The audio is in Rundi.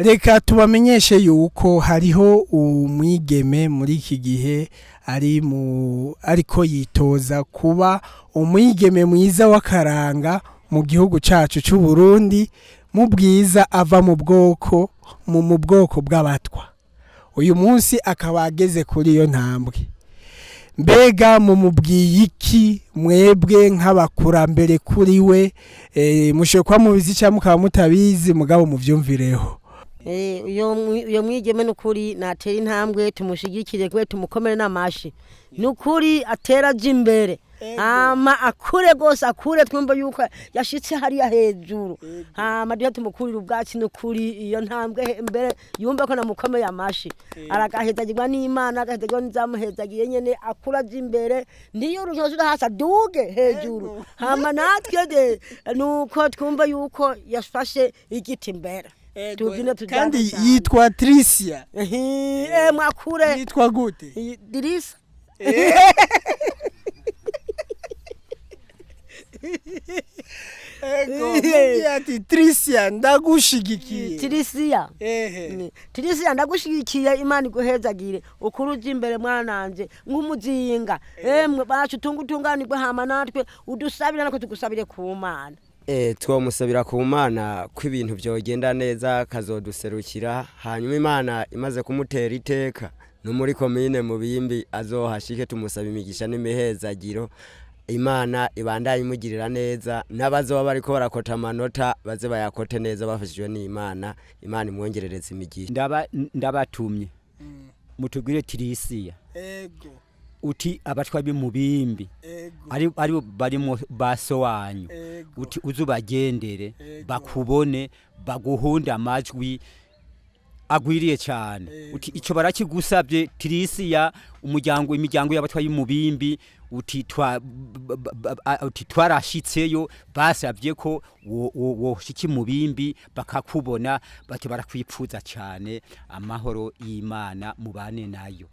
reka tubamenyeshe yuko hariho umwigeme muri iki gihe ariko yitoza kuba umwigeme mwiza w'akaranga mu gihugu cacu c'u Burundi mu Bwiza ava mu bwoko bw'Abatwa. Uyu munsi akaba ageze kuri iyo ntambwe. Mbega mubwiye iki mwebwe nk'abakurambere kuri we mushobora kuba mubizi cyangwa mukaba mutabizi mugabo muvyumvireho. Uyo mwigeme nukuri natera intambwe tumushigikire kwe tumukomere n'amashi nukuri atera jimbere ama akure gose akure twumva yuko yashitse hariya hejuru diha tumukurira ubwaci nukuri iyo ntambwe mbere yumva ko namukomeye amashi aragahezagirwa n'Imana agahezagirwa n'izamuhezagiye nyene akura jimbere ndiyo rujoje hasa duge hejuru natwe nuko twumva yuko yafashe igiti mbere. Kandi yitwa Tricia. Mwakure. Yitwa gute? Dirisa. Ati Tricia ndagushigikiye. Tricia ndagushigikiye Imana iguhezagire ukuruja imbere mwananje nk'umuzinga. Mwe bacu tungutunganirwe hama natwe udusabira nako tugusabire ku Mana. Twomusabira ku Mana ko ibintu byogenda neza kazoduserukira hanyuma Imana imaze kumutera iteka no muri komine Mubimbi azohashike tumusaba imigisha n'imihezagiro Imana ibandaye imugirira neza n'abazoba bariko barakota amanota baze bayakote neza bafashijwe n'Imana imwongerereza imigisha. Ndabatumye mutugire Tricia. Uti Abatwa b'Mubimbi ari barimo baso wanyu uti uzubagendere bakubone baguhunda amajwi agwiriye cyane uti ico barakigusabye Tricia imiryango y'Abatwa b'Mubimbi uti twarashitseyo basabye ko woshiki Mubimbi bakakubona bati barakwipfuza cyane amahoro y'Imana mubane nayo.